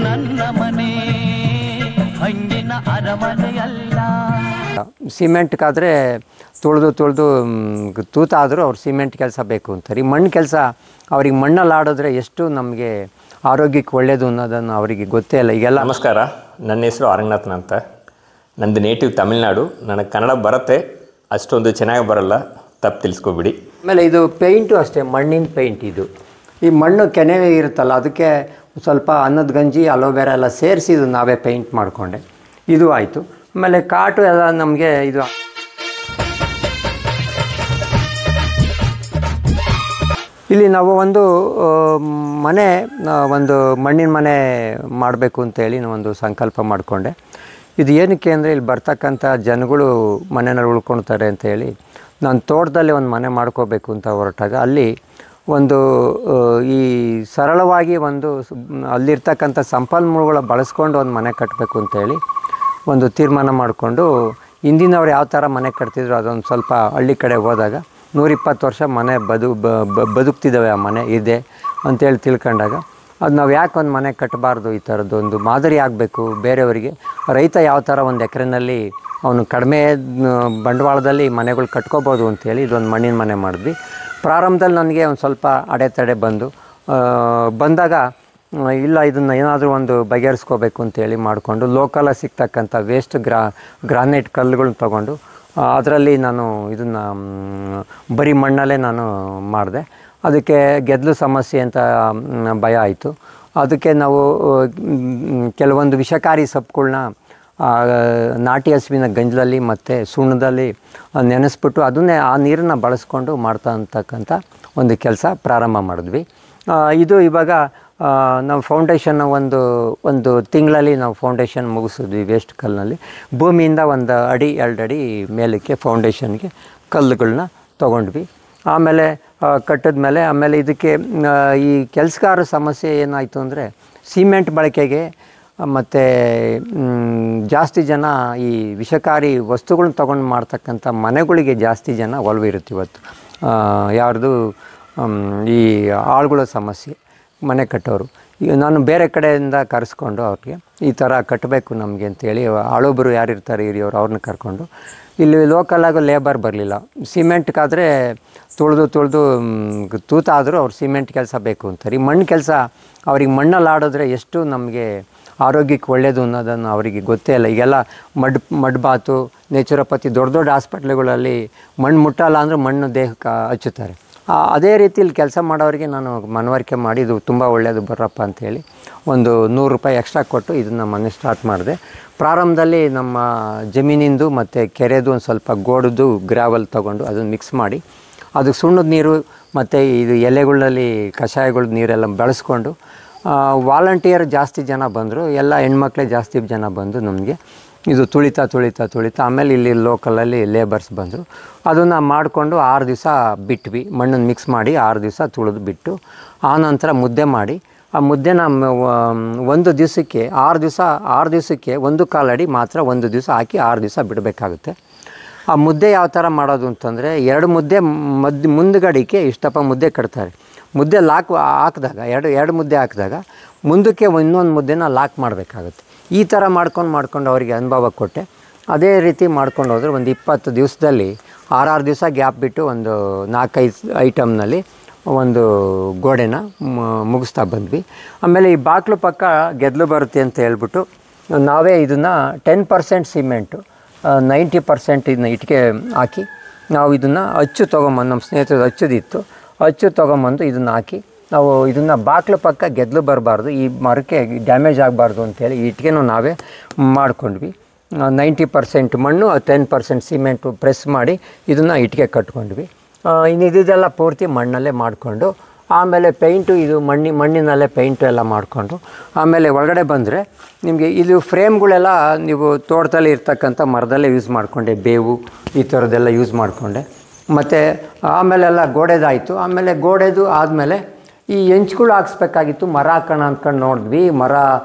ನನ್ನ ಮನೆ ಹಂಗಿನ ಅರಮನೆಯಲ್ಲ. ಸಿಮೆಂಟ್ಗಾದರೆ ತುಳಿದು ತೂತಾದರೂ ಅವ್ರು ಸಿಮೆಂಟ್ ಕೆಲಸ ಬೇಕು ಅಂತಾರೆ. ಈ ಮಣ್ಣು ಕೆಲಸ ಅವ್ರಿಗೆ ಮಣ್ಣಲ್ಲಿ ಆಡಿದ್ರೆ ಎಷ್ಟು ನಮಗೆ ಆರೋಗ್ಯಕ್ಕೆ ಒಳ್ಳೆಯದು ಅನ್ನೋದನ್ನು ಅವರಿಗೆ ಗೊತ್ತೇ ಇಲ್ಲ. ಈಗೆಲ್ಲ ನಮಸ್ಕಾರ, ನನ್ನ ಹೆಸರು ಅರಂಗನಾಥನ್ ಅಂತ. ನಂದು ನೇಟಿವ್ ತಮಿಳ್ನಾಡು. ನನಗೆ ಕನ್ನಡ ಬರುತ್ತೆ, ಅಷ್ಟೊಂದು ಚೆನ್ನಾಗಿ ಬರಲ್ಲ, ತಪ್ಪು ತಿಳಿಸ್ಕೊಬಿಡಿ. ಆಮೇಲೆ ಇದು ಪೇಂಟು ಅಷ್ಟೇ, ಮಣ್ಣಿನ ಪೇಂಟ್. ಇದು ಈ ಮಣ್ಣು ಕೆನೆ ಇರುತ್ತಲ್ಲ, ಅದಕ್ಕೆ ಸ್ವಲ್ಪ ಅನ್ನದ ಗಂಜಿ ಅಲೋವೆರಾ ಎಲ್ಲ ಸೇರಿಸಿ ಇದು ನಾವೇ ಪೇಂಟ್ ಮಾಡಿಕೊಂಡೆ. ಇದು ಆಯಿತು. ಆಮೇಲೆ ಕಾಟು ಎಲ್ಲ ನಮಗೆ ಇದು ಇಲ್ಲಿ ನಾವು ಒಂದು ಮನೆ, ಒಂದು ಮಣ್ಣಿನ ಮನೆ ಮಾಡಬೇಕು ಅಂತೇಳಿ ಒಂದು ಸಂಕಲ್ಪ ಮಾಡಿಕೊಂಡೆ. ಇದು ಏನಕ್ಕೆ ಅಂದರೆ ಇಲ್ಲಿ ಬರ್ತಕ್ಕಂಥ ಜನಗಳು ಮನೆಯಲ್ಲಿ ಉಳ್ಕೊಳ್ತಾರೆ ಅಂತೇಳಿ ನಾನು ತೋಟದಲ್ಲಿ ಒಂದು ಮನೆ ಮಾಡ್ಕೋಬೇಕು ಅಂತ ಹೊರಟಾಗ ಅಲ್ಲಿ ಒಂದು ಈ ಸರಳವಾಗಿ ಅಲ್ಲಿರ್ತಕ್ಕಂಥ ಸಂಪನ್ಮೂಲಗಳ ಬಳಸ್ಕೊಂಡು ಒಂದು ಮನೆ ಕಟ್ಟಬೇಕು ಅಂತೇಳಿ ಒಂದು ತೀರ್ಮಾನ ಮಾಡಿಕೊಂಡು, ಹಿಂದಿನವ್ರು ಯಾವ ಥರ ಮನೆ ಕಟ್ತಿದ್ರು ಅದೊಂದು ಸ್ವಲ್ಪ ಹಳ್ಳಿ ಕಡೆ ಹೋದಾಗ 120 ವರ್ಷ ಮನೆ ಬದುಕ್ತಿದ್ದಾವೆ, ಆ ಮನೆ ಇದೆ ಅಂತೇಳಿ ತಿಳ್ಕೊಂಡಾಗ ಅದು ನಾವು ಯಾಕೆ ಒಂದು ಮನೆ ಕಟ್ಟಬಾರ್ದು, ಈ ಥರದ್ದು ಒಂದು ಮಾದರಿ ಆಗಬೇಕು ಬೇರೆಯವರಿಗೆ. ರೈತ ಯಾವ ಥರ ಒಂದು ಎಕರೆನಲ್ಲಿ ಅವನು ಕಡಿಮೆ ಬಂಡವಾಳದಲ್ಲಿ ಮನೆಗಳು ಕಟ್ಕೋಬೋದು ಅಂತೇಳಿ ಇದೊಂದು ಮಣ್ಣಿನ ಮನೆ ಮಾಡಿದ್ವಿ. ಪ್ರಾರಂಭದಲ್ಲಿ ನನಗೆ ಒಂದು ಸ್ವಲ್ಪ ಅಡೆತಡೆ ಬಂದಾಗ ಇಲ್ಲ, ಇದನ್ನು ಏನಾದರೂ ಒಂದು ಬಗೆಹರಿಸ್ಕೋಬೇಕು ಅಂತೇಳಿ ಮಾಡಿಕೊಂಡು ಲೋಕಲಾಗಿ ಸಿಗ್ತಕ್ಕಂಥ ವೇಸ್ಟ್ ಗ್ರಾನೈಟ್ ಕಲ್ಲುಗಳನ್ನ ತೊಗೊಂಡು ಅದರಲ್ಲಿ ನಾನು ಇದನ್ನು ಬರೀ ಮಣ್ಣಲ್ಲೇ ನಾನು ಮಾಡಿದೆ. ಅದಕ್ಕೆ ಗೆದ್ದಲು ಸಮಸ್ಯೆ ಅಂತ ಭಯ ಆಯಿತು. ಅದಕ್ಕೆ ನಾವು ಕೆಲವೊಂದು ವಿಷಕಾರಿ ಸೊಪ್ಪುಗಳ್ನ ನಾಟಿ ಹಸುವಿನ ಗಂಜಲಲ್ಲಿ ಮತ್ತು ಸುಣ್ಣದಲ್ಲಿ ನೆನೆಸ್ಬಿಟ್ಟು ಅದನ್ನೇ ಆ ನೀರನ್ನು ಬಳಸ್ಕೊಂಡು ಮಾಡ್ತಾ ಅಂತಕ್ಕಂಥ ಒಂದು ಕೆಲಸ ಪ್ರಾರಂಭ ಮಾಡಿದ್ವಿ. ಇದು ಇವಾಗ ನಾವು ಫೌಂಡೇಶನ್ ಒಂದು ತಿಂಗಳಲ್ಲಿ ನಾವು ಫೌಂಡೇಶನ್ ಮುಗಿಸಿದ್ವಿ. ವೇಸ್ಟ್ ಕಲ್ಲಿನಲ್ಲಿ ಭೂಮಿಯಿಂದ 1 ಅಡಿ 2 ಅಡಿ ಮೇಲಕ್ಕೆ ಫೌಂಡೇಶನ್ಗೆ ಕಲ್ಲುಗಳನ್ನ ತೊಗೊಂಡ್ವಿ. ಆಮೇಲೆ ಕಟ್ಟಿದ ಮೇಲೆ ಆಮೇಲೆ ಇದಕ್ಕೆ ಈ ಕೆಲಸಗಾರ ಸಮಸ್ಯೆ ಏನಾಯಿತು ಅಂದರೆ ಸಿಮೆಂಟ್ ಬಳಕೆಗೆ ಮತ್ತು ಜಾಸ್ತಿ ಜನ ಈ ವಿಷಕಾರಿ ವಸ್ತುಗಳನ್ನ ತೊಗೊಂಡು ಮಾಡ್ತಕ್ಕಂಥ ಮನೆಗಳಿಗೆ ಜಾಸ್ತಿ ಜನ ಒಲವಿರುತ್ತೆ ಇವತ್ತು. ಯಾರ್ದು ಈ ಆಳುಗಳ ಸಮಸ್ಯೆ, ಮನೆ ಕಟ್ಟೋರು. ಈಗ ನಾನು ಬೇರೆ ಕಡೆಯಿಂದ ಕರೆಸ್ಕೊಂಡು ಅವ್ರಿಗೆ ಈ ಥರ ಕಟ್ಟಬೇಕು ನಮಗೆ ಅಂತೇಳಿ ಆಳೊಬ್ಬರು ಯಾರಿರ್ತಾರೆ ಹಿರಿಯವರು ಅವ್ರನ್ನ ಕರ್ಕೊಂಡು ಇಲ್ಲಿ ಲೋಕಲಾಗಿ ಲೇಬರ್ ಬರಲಿಲ್ಲ. ಸಿಮೆಂಟ್ಗಾದರೆ ತುಳಿದು ತೂತಾದರೂ ಅವ್ರು ಸಿಮೆಂಟ್ ಕೆಲಸ ಬೇಕು ಅಂತಾರೆ. ಈ ಮಣ್ಣು ಕೆಲಸ ಅವ್ರಿಗೆ ಮಣ್ಣಲ್ಲಿ ಆಡಿದ್ರೆ ಎಷ್ಟು ನಮಗೆ ಆರೋಗ್ಯಕ್ಕೆ ಒಳ್ಳೆಯದು ಅನ್ನೋದನ್ನು ಅವರಿಗೆ ಗೊತ್ತೇ ಇಲ್ಲ. ಈಗೆಲ್ಲ ಮಡ್ಬಾತು, ನೇಚುರೋಪತಿ ದೊಡ್ಡ ಹಾಸ್ಪಿಟ್ಲ್ಗಳಲ್ಲಿ ಮಣ್ಣು ಮುಟ್ಟಲ್ಲ ಅಂದರೆ ಮಣ್ಣು ದೇಹಕ್ಕೆ ಹಚ್ಚುತ್ತಾರೆ. ಅದೇ ರೀತಿಯಲ್ಲಿ ಕೆಲಸ ಮಾಡೋರಿಗೆ ನಾನು ಮನವರಿಕೆ ಮಾಡಿ ಇದು ತುಂಬ ಒಳ್ಳೆಯದು ಬರ್ರಪ್ಪ ಅಂಥೇಳಿ ಒಂದು ₹100 ಎಕ್ಸ್ಟ್ರಾ ಕೊಟ್ಟು ಇದನ್ನು ಮನೆ ಸ್ಟಾರ್ಟ್ ಮಾಡಿದೆ. ಪ್ರಾರಂಭದಲ್ಲಿ ನಮ್ಮ ಜಮೀನಿಂದು ಮತ್ತು ಕೆರೆದು ಒಂದು ಸ್ವಲ್ಪ ಗೋಡದು ಗ್ರಾವಲ್ ತೊಗೊಂಡು ಅದನ್ನು ಮಿಕ್ಸ್ ಮಾಡಿ ಅದಕ್ಕೆ ಸುಣ್ಣದ ನೀರು ಮತ್ತು ಇದು ಎಲೆಗಳಲ್ಲಿ ಕಷಾಯಗಳ ನೀರೆಲ್ಲ ಬಳಸ್ಕೊಂಡು ವಾಲಂಟಿಯರ್ ಜಾಸ್ತಿ ಜನ ಬಂದರು. ಎಲ್ಲ ಹೆಣ್ಮಕ್ಳೇ ಜಾಸ್ತಿ ಜನ ಬಂದು ನಮಗೆ ಇದು ತುಳಿತಾ ಆಮೇಲೆ ಇಲ್ಲಿ ಲೋಕಲಲ್ಲಿ ಲೇಬರ್ಸ್ ಬಂದರು. ಅದನ್ನು ಮಾಡಿಕೊಂಡು 6 ದಿವಸ ಬಿಟ್ವಿ. ಮಣ್ಣನ್ನು ಮಿಕ್ಸ್ ಮಾಡಿ 6 ದಿವಸ ತುಳಿದು ಬಿಟ್ಟು ಆನಂತರ ಮುದ್ದೆ ಮಾಡಿ ಆ ಮುದ್ದೆನ 1 ದಿವಸಕ್ಕೆ 6 ದಿವಸಕ್ಕೆ 1/4 ಅಡಿ ಮಾತ್ರ 1 ದಿವಸ ಹಾಕಿ 6 ದಿವಸ ಬಿಡಬೇಕಾಗುತ್ತೆ. ಆ ಮುದ್ದೆ ಯಾವ ಥರ ಮಾಡೋದು ಅಂತಂದರೆ 2 ಮುದ್ದೆ ಮುಂದುಗಡಿಕೆ ಇಷ್ಟಪ್ಪ ಮುದ್ದೆ ಕಟ್ತಾರೆ. ಮುದ್ದೆ ಹಾಕಿದಾಗ ಎರಡು ಮುದ್ದೆ ಹಾಕಿದಾಗ ಮುಂದಕ್ಕೆ ಇನ್ನೊಂದು ಮುದ್ದೆನ ಲಾಕ್ ಮಾಡಬೇಕಾಗುತ್ತೆ. ಈ ಥರ ಮಾಡ್ಕೊಂಡು ಅವರಿಗೆ ಅನುಭವ ಕೊಟ್ಟೆ. ಅದೇ ರೀತಿ ಮಾಡ್ಕೊಂಡು ಹೋದರೆ ಒಂದು 20 ದಿವಸದಲ್ಲಿ 6 ದಿವಸ ಗ್ಯಾಪ್ ಬಿಟ್ಟು ಒಂದು 4-5 ಐಟಮ್ನಲ್ಲಿ ಒಂದು ಗೋಡೆನ ಮುಗಿಸ್ತಾ ಬಂದ್ವಿ. ಆಮೇಲೆ ಈ ಬಾಗಿಲು ಪಕ್ಕ ಗೆದ್ದಲು ಬರುತ್ತೆ ಅಂತ ಹೇಳ್ಬಿಟ್ಟು ನಾವೇ ಇದನ್ನು 10% ಸಿಮೆಂಟು 90% ಇದನ್ನ ಇಟ್ಟಿಗೆ ಹಾಕಿ ನಾವು ಇದನ್ನು ಅಚ್ಚು ತೊಗೊಂಬಂದು, ನಮ್ಮ ಸ್ನೇಹಿತರು ಅಚ್ಚು ತೊಗೊಂಬಂದು ಇದನ್ನು ಹಾಕಿ ನಾವು ಇದನ್ನು ಬಾಗಿಲು ಪಕ್ಕ ಗೆದ್ದಲು ಬರಬಾರ್ದು, ಈ ಮರಕ್ಕೆ ಡ್ಯಾಮೇಜ್ ಆಗಬಾರ್ದು ಅಂತೇಳಿ ಇಟ್ಟಿಗೆನೂ ನಾವೇ ಮಾಡ್ಕೊಂಡ್ವಿ. 90% ಮಣ್ಣು 10% ಸಿಮೆಂಟು ಪ್ರೆಸ್ ಮಾಡಿ ಇದನ್ನು ಇಟ್ಟಿಗೆ ಕಟ್ಕೊಂಡ್ವಿ. ಇನ್ನು ಇದೆಲ್ಲ ಪೂರ್ತಿ ಮಣ್ಣಲ್ಲೇ ಮಾಡಿಕೊಂಡು ಆಮೇಲೆ ಪೇಂಟು ಇದು ಮಣ್ಣಿನಲ್ಲೇ ಪೇಂಟು ಎಲ್ಲ ಮಾಡಿಕೊಂಡು ಆಮೇಲೆ ಒಳಗಡೆ ಬಂದರೆ ನಿಮಗೆ ಇದು ಫ್ರೇಮ್ಗಳೆಲ್ಲ ನೀವು ತೋಟದಲ್ಲಿ ಇರ್ತಕ್ಕಂಥ ಮರದಲ್ಲೇ ಯೂಸ್ ಮಾಡಿಕೊಂಡೆ. ಬೇವು ಈ ಥರದ್ದೆಲ್ಲ ಯೂಸ್ ಮಾಡಿಕೊಂಡೆ. ಮತ್ತು ಆಮೇಲೆಲ್ಲ ಗೋಡೆದಾಯಿತು. ಆಮೇಲೆ ಗೋಡೆದು ಆದಮೇಲೆ ಈ ಹೆಂಚ್ಗಳು ಹಾಕ್ಸ್ಬೇಕಾಗಿತ್ತು. ಮರ ಹಾಕೋಣ ಅಂದ್ಕೊಂಡು ನೋಡಿದ್ವಿ. ಮರ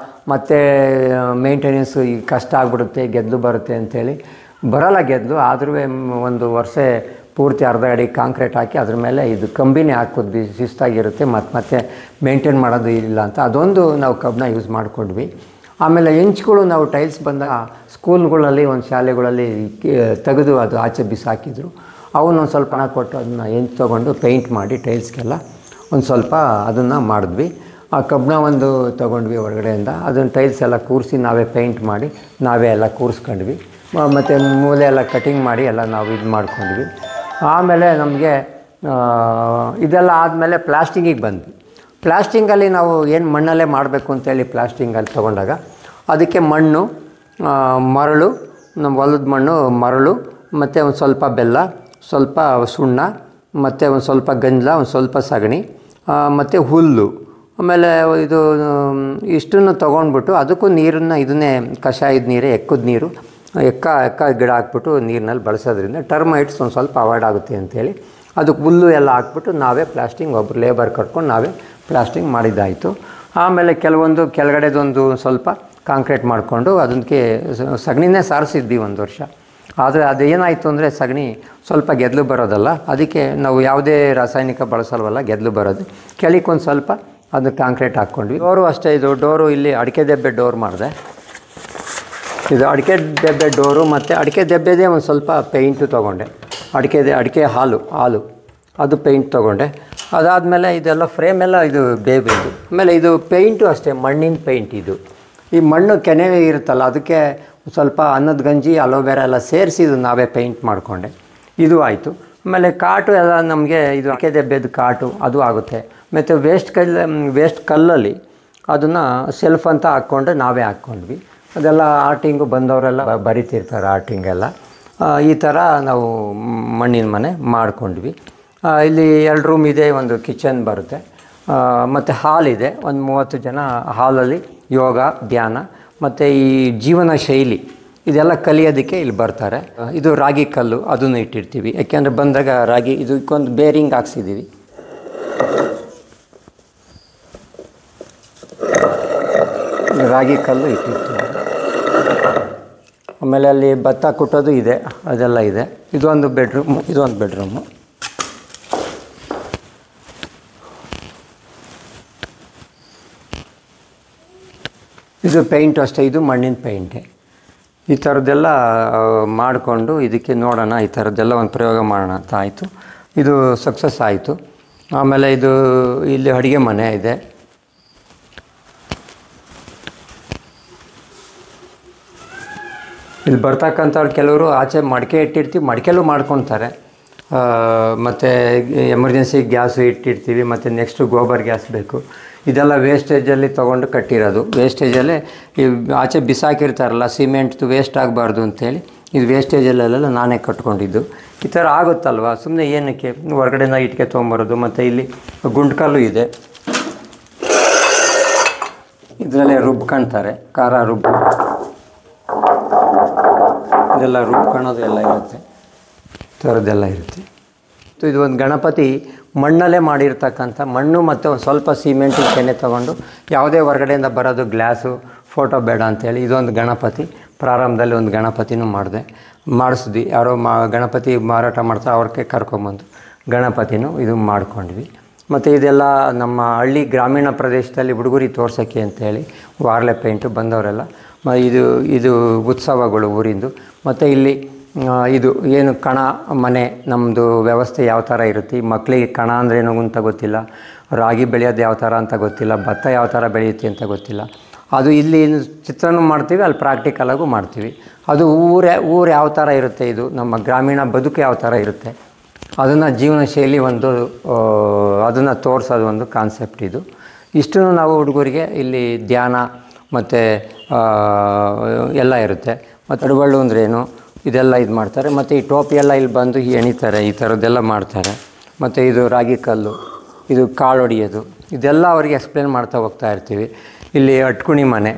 ಮತ್ತು ಮೇಂಟೆನೆನ್ಸು ಈಗ ಕಷ್ಟ ಆಗಿಬಿಡುತ್ತೆ, ಗೆದ್ದಲು ಬರುತ್ತೆ ಅಂಥೇಳಿ ಬರೋಲ್ಲ ಗೆದ್ದಲು. ಆದರೂ ಒಂದು ವರ್ಷ ಪೂರ್ತಿ ಅರ್ಧ ಅಡಿ ಕಾಂಕ್ರೀಟ್ ಹಾಕಿ ಅದ್ರ ಮೇಲೆ ಇದು ಕಂಬಿನೇ ಹಾಕಿದ್ವಿ, ಶಿಸ್ತಾಗಿರುತ್ತೆ, ಮತ್ತೆ ಮೇಂಟೈನ್ ಮಾಡೋದು ಇಲ್ಲ ಅಂತ ಅದೊಂದು ನಾವು ಕಬ್ಬನ್ನ ಯೂಸ್ ಮಾಡಿಕೊಂಡ್ವಿ. ಆಮೇಲೆ ಹೆಂಚ್ಗಳು ನಾವು ಟೈಲ್ಸ್ ಬಂದಾಗ ಸ್ಕೂಲ್ಗಳಲ್ಲಿ ಒಂದು ಶಾಲೆಗಳಲ್ಲಿ ತೆಗೆದು ಅದು ಆಚೆ ಬಿಸಾಕಿದ್ರು. ಅವನ್ನೊಂದು ಸ್ವಲ್ಪ ಹಣ ಕೊಟ್ಟು ಅದನ್ನು ಹೆಂಚು ತೊಗೊಂಡು ಪೇಂಟ್ ಮಾಡಿ ಟೈಲ್ಸ್ಗೆಲ್ಲ ಒಂದು ಸ್ವಲ್ಪ ಅದನ್ನು ಮಾಡಿದ್ವಿ. ಆ ಕಬ್ಬನ್ನ ಒಂದು ತೊಗೊಂಡ್ವಿ ಹೊರಗಡೆಯಿಂದ, ಅದನ್ನು ಟೈಲ್ಸ್ ಎಲ್ಲ ಕೂರಿಸಿ ನಾವೇ ಪೇಂಟ್ ಮಾಡಿ ನಾವೇ ಎಲ್ಲ ಕೂರಿಸ್ಕೊಂಡ್ವಿ. ಮತ್ತು ಮೂಲೆ ಎಲ್ಲ ಕಟಿಂಗ್ ಮಾಡಿ ಎಲ್ಲ ನಾವು ಇದು ಮಾಡ್ಕೊಂಡ್ವಿ. ಆಮೇಲೆ ನಮಗೆ ಇದೆಲ್ಲ ಆದಮೇಲೆ ಪ್ಲಾಸ್ಟಿಂಗಿಗೆ ಬಂದ್ವಿ. ಪ್ಲಾಸ್ಟಿಂಗಲ್ಲಿ ನಾವು ಏನು ಮಣ್ಣಲ್ಲೇ ಮಾಡಬೇಕು ಅಂತೇಳಿ ಪ್ಲಾಸ್ಟಿಂಗಲ್ಲಿ ತೊಗೊಂಡಾಗ ಅದಕ್ಕೆ ಮಣ್ಣು, ಮರಳು, ನಮ್ಮ ಹೊಲದ ಮಣ್ಣು, ಮರಳು, ಮತ್ತು ಒಂದು ಸ್ವಲ್ಪ ಬೆಲ್ಲ, ಸ್ವಲ್ಪ ಸುಣ್ಣ, ಮತ್ತು ಒಂದು ಸ್ವಲ್ಪ ಗಂಜಲ, ಒಂದು ಸ್ವಲ್ಪ ಸಗಣಿ, ಮತ್ತು ಹುಲ್ಲು, ಆಮೇಲೆ ಇದು ಇಷ್ಟನ್ನು ತೊಗೊಂಡ್ಬಿಟ್ಟು ಅದಕ್ಕೂ ನೀರನ್ನು ಇದನ್ನೇ ಕಷಾಯದ ನೀರೇ ಎಕ್ಕದ ನೀರು ಎಕ್ಕ ಗಿಡ ಹಾಕ್ಬಿಟ್ಟು ನೀರಿನಲ್ಲಿ ಬಳಸೋದ್ರಿಂದ ಟರ್ಮೈಟ್ಸ್ ಒಂದು ಸ್ವಲ್ಪ ಅವಾಯ್ಡ್ ಆಗುತ್ತೆ ಅಂಥೇಳಿ ಅದಕ್ಕೆ ಹುಲ್ಲು ಎಲ್ಲ ಹಾಕ್ಬಿಟ್ಟು ನಾವೇ ಪ್ಲಾಸ್ಟಿಂಗ್ ಒಬ್ಬರು ಲೇಬರ್ ಕಟ್ಕೊಂಡು ನಾವೇ ಪ್ಲಾಸ್ಟಿಂಗ್ ಮಾಡಿದ್ದಾಯಿತು. ಆಮೇಲೆ ಕೆಲವೊಂದು ಕೆಳಗಡೆದೊಂದು ಸ್ವಲ್ಪ ಕಾಂಕ್ರೀಟ್ ಮಾಡಿಕೊಂಡು ಅದಕ್ಕೆ ಸಗಣಿನೇ ಸಾರಿಸಿದ್ವಿ ಒಂದು ವರ್ಷ. ಆದರೆ ಅದೇನಾಯಿತು ಅಂದರೆ ಸಗಣಿ ಸ್ವಲ್ಪ ಗೆದ್ಲು ಬರೋದಲ್ಲ, ಅದಕ್ಕೆ ನಾವು ಯಾವುದೇ ರಾಸಾಯನಿಕ ಬಳಸಲ್ವಲ್ಲ, ಗೆದ್ಲು ಬರೋದು. ಕೆಳಕ್ಕೊಂದು ಸ್ವಲ್ಪ ಅದು ಕಾಂಕ್ರೀಟ್ ಹಾಕ್ಕೊಂಡ್ವಿ. ಡೋರು ಅಷ್ಟೇ, ಇದು ಡೋರು ಇಲ್ಲಿ ಅಡಿಕೆ ದೆಬ್ಬೆ ಡೋರ್ ಮಾಡಿದೆ. ಇದು ಅಡಿಕೆ ದೆಬ್ಬೆ ಡೋರು ಮತ್ತು ಅಡಿಕೆ ದೆಬ್ಬೆದೇ ಒಂದು ಸ್ವಲ್ಪ ಪೇಂಟು ತೊಗೊಂಡೆ, ಅಡಿಕೆ ಹಾಲು ಅದು ಪೇಂಟ್ ತೊಗೊಂಡೆ. ಅದಾದಮೇಲೆ ಇದೆಲ್ಲ ಫ್ರೇಮೆಲ್ಲ ಇದು ಬೇಬಿದು. ಆಮೇಲೆ ಇದು ಪೇಂಟು ಅಷ್ಟೇ, ಮಣ್ಣಿನ ಪೇಂಟ್ ಇದು. ಈ ಮಣ್ಣು ಕೆನೆ ಇರುತ್ತಲ್ಲ ಅದಕ್ಕೆ ಸ್ವಲ್ಪ ಅನ್ನದ ಗಂಜಿ, ಅಲೋವೆರಾ ಎಲ್ಲ ಸೇರಿಸಿ ಇದು ನಾವೇ ಪೇಂಟ್ ಮಾಡಿಕೊಂಡೆ. ಇದು ಆಯಿತು. ಆಮೇಲೆ ಕಾಟು ಎಲ್ಲ ನಮಗೆ ಇದು ಅಡಿಕೆ ದೆಬ್ಬೆದು ಕಾಟು ಅದು ಆಗುತ್ತೆ. ಮತ್ತು ವೇಸ್ಟ್ ಕಲ್ಲಲ್ಲಿ ಅದನ್ನು ಸೆಲ್ಫ್ ಅಂತ ಹಾಕ್ಕೊಂಡು ನಾವೇ ಹಾಕ್ಕೊಂಡ್ವಿ. ಅದೆಲ್ಲ ಆರ್ಟಿಂಗು ಬಂದವರೆಲ್ಲ ಬರಿತಿರ್ತಾರೆ ಆರ್ಟಿಂಗೆಲ್ಲ. ಈ ಥರ ನಾವು ಮಣ್ಣಿನ ಮನೆ ಮಾಡ್ಕೊಂಡ್ವಿ. ಇಲ್ಲಿ 2 ರೂಮ್ ಇದೆ, ಒಂದು ಕಿಚನ್ ಬರುತ್ತೆ, ಮತ್ತು ಹಾಲ್ ಇದೆ. ಒಂದು 30 ಜನ ಹಾಲಲ್ಲಿ ಯೋಗ, ಧ್ಯಾನ ಮತ್ತು ಈ ಜೀವನ ಶೈಲಿ ಇದೆಲ್ಲ ಕಲಿಯೋದಕ್ಕೆ ಇಲ್ಲಿ ಬರ್ತಾರೆ. ಇದು ರಾಗಿ ಕಲ್ಲು, ಅದನ್ನು ಇಟ್ಟಿರ್ತೀವಿ. ಯಾಕೆಂದರೆ ಬಂದಾಗ ರಾಗಿ ಇದಕ್ಕೊಂದು ಬೇರಿಂಗ್ ಹಾಕ್ಸಿದ್ದೀವಿ. ರಾಗಿ ಕಲ್ಲು ಇಟ್ಟಿರ್ತೀವಿ. ಆಮೇಲೆ ಅಲ್ಲಿ ಭತ್ತ ಕುಟ್ಟೋದು ಇದೆ, ಅದೆಲ್ಲ ಇದೆ. ಇದೊಂದು ಬೆಡ್ರೂಮು. ಇದು ಪೇಂಟು ಅಷ್ಟೇ, ಇದು ಮಣ್ಣಿನ ಪೇಂಟೆ. ಈ ಥರದ್ದೆಲ್ಲ ಮಾಡಿಕೊಂಡು ಇದಕ್ಕೆ ನೋಡೋಣ, ಈ ಥರದ್ದೆಲ್ಲ ಒಂದು ಪ್ರಯೋಗ ಮಾಡೋಣ ಅಂತ ಆಯಿತು. ಇದು ಸಕ್ಸಸ್ ಆಯಿತು. ಆಮೇಲೆ ಇದು ಇಲ್ಲಿ ಅಡುಗೆ ಮನೆ ಇದೆ. ಇಲ್ಲಿ ಬರ್ತಕ್ಕಂಥವ್ರು ಕೆಲವರು ಆಚೆ ಮಡಿಕೆ ಇಟ್ಟಿರ್ತೀವಿ, ಮಡಿಕೆಲೂ ಮಾಡ್ಕೊತಾರೆ. ಮತ್ತು ಎಮರ್ಜೆನ್ಸಿ ಗ್ಯಾಸು ಇಟ್ಟಿರ್ತೀವಿ. ಮತ್ತು ನೆಕ್ಸ್ಟು ಗೋಬರ್ ಗ್ಯಾಸ್ ಬೇಕು. ಇದೆಲ್ಲ ವೇಸ್ಟೇಜಲ್ಲಿ ತೊಗೊಂಡು ಕಟ್ಟಿರೋದು. ವೇಸ್ಟೇಜಲ್ಲೇ ಈ ಆಚೆ ಬಿಸಾಕಿರ್ತಾರಲ್ಲ, ಸಿಮೆಂಟ್ದು ವೇಸ್ಟ್ ಆಗಬಾರ್ದು ಅಂಥೇಳಿ ಇದು ವೇಸ್ಟೇಜಲ್ಲೆಲ್ಲ ನಾನೇ ಕಟ್ಕೊಂಡಿದ್ದು. ಈ ಥರ ಆಗುತ್ತಲ್ವ, ಸುಮ್ಮನೆ ಏನಕ್ಕೆ ಹೊರಗಡೆನ ಇಟ್ಟಿಗೆ ತೊಗೊಂಬರೋದು. ಮತ್ತು ಇಲ್ಲಿ ಗುಂಡ್ಕಲ್ಲು ಇದೆ, ಇದರಲ್ಲೇ ರುಬ್ಕೊಳ್ತಾರೆ, ಖಾರ ಇದೆಲ್ಲ ರುಬ್ಕೊಳ್ಳೋದು ಎಲ್ಲ ಇರುತ್ತೆ, ಥರದ್ದೆಲ್ಲ ಇರುತ್ತೆ. ಇದು ಒಂದು ಗಣಪತಿ ಮಣ್ಣಲ್ಲೇ ಮಾಡಿರ್ತಕ್ಕಂಥ, ಮಣ್ಣು ಮತ್ತು ಒಂದು ಸ್ವಲ್ಪ ಸಿಮೆಂಟಿನ ಕೆನೆ ತೊಗೊಂಡು, ಯಾವುದೇ ಹೊರಗಡೆಯಿಂದ ಬರೋದು ಗ್ಲಾಸು ಫೋಟೋ ಬೇಡ ಅಂಥೇಳಿ ಇದೊಂದು ಗಣಪತಿ. ಪ್ರಾರಂಭದಲ್ಲಿ ಒಂದು ಗಣಪತಿನೂ ಮಾಡಿಸಿದ್ವಿ. ಯಾರೋ ಗಣಪತಿ ಮಾರಾಟ ಮಾಡ್ತಾರೆ, ಅವ್ರಿಗೆ ಕರ್ಕೊಂಬಂದು ಗಣಪತಿನೂ ಇದು ಮಾಡ್ಕೊಂಡ್ವಿ. ಮತ್ತು ಇದೆಲ್ಲ ನಮ್ಮ ಹಳ್ಳಿ ಗ್ರಾಮೀಣ ಪ್ರದೇಶದಲ್ಲಿ ಹುಡುಗರಿಗೆ ತೋರ್ಸೋಕ್ಕೆ ಅಂತೇಳಿ ವಾರ್ಲೆ ಪೇಂಟು ಬಂದವರೆಲ್ಲ ಇದು ಉತ್ಸವಗಳು ಊರಿಂದು. ಮತ್ತು ಇಲ್ಲಿ ಇದು ಏನು ಕಣ ಮನೆ ನಮ್ಮದು ವ್ಯವಸ್ಥೆ ಯಾವ ಥರ ಇರುತ್ತೆ. ಈ ಮಕ್ಕಳಿಗೆ ಕಣ ಅಂದ್ರೇನು ಅಂತ ಗೊತ್ತಿಲ್ಲ, ರಾಗಿ ಬೆಳೆಯೋದು ಯಾವ ಥರ ಅಂತ ಗೊತ್ತಿಲ್ಲ, ಭತ್ತ ಯಾವ ಥರ ಬೆಳೆಯುತ್ತೆ ಅಂತ ಗೊತ್ತಿಲ್ಲ. ಅದು ಇಲ್ಲಿ ಚಿತ್ರನೂ ಮಾಡ್ತೀವಿ, ಅಲ್ಲಿ ಪ್ರಾಕ್ಟಿಕಲಾಗೂ ಮಾಡ್ತೀವಿ. ಅದು ಊರು ಯಾವ ಥರ ಇರುತ್ತೆ, ಇದು ನಮ್ಮ ಗ್ರಾಮೀಣ ಬದುಕು ಯಾವ ಥರ ಇರುತ್ತೆ, ಅದನ್ನು ಜೀವನ ಶೈಲಿ ಅದನ್ನು ತೋರಿಸೋದು ಒಂದು ಕಾನ್ಸೆಪ್ಟ್ ಇದು. ಇಷ್ಟನ್ನು ನಾವು ಹುಡುಗರಿಗೆ ಇಲ್ಲಿ ಧ್ಯಾನ ಮತ್ತು ಎಲ್ಲ ಇರುತ್ತೆ. ಮತ್ತು ಅಡುಬಳ್ಳು ಅಂದ್ರೇನು ಇದೆಲ್ಲ ಇದು ಮಾಡ್ತಾರೆ. ಮತ್ತು ಈ ಟೋಪಿ ಎಲ್ಲ ಇಲ್ಲಿ ಬಂದು ಎಣಿತಾರೆ, ಈ ಥರದ್ದೆಲ್ಲ ಮಾಡ್ತಾರೆ. ಮತ್ತು ಇದು ರಾಗಿ ಕಲ್ಲು, ಇದು ಕಾಳು ಹೊಡಿಯೋದು, ಇದೆಲ್ಲ ಅವರಿಗೆ ಎಕ್ಸ್ಪ್ಲೇನ್ ಮಾಡ್ತಾ ಹೋಗ್ತಾ ಇರ್ತೀವಿ. ಇಲ್ಲಿ ಅಟ್ಕುಣಿ ಮನೆ,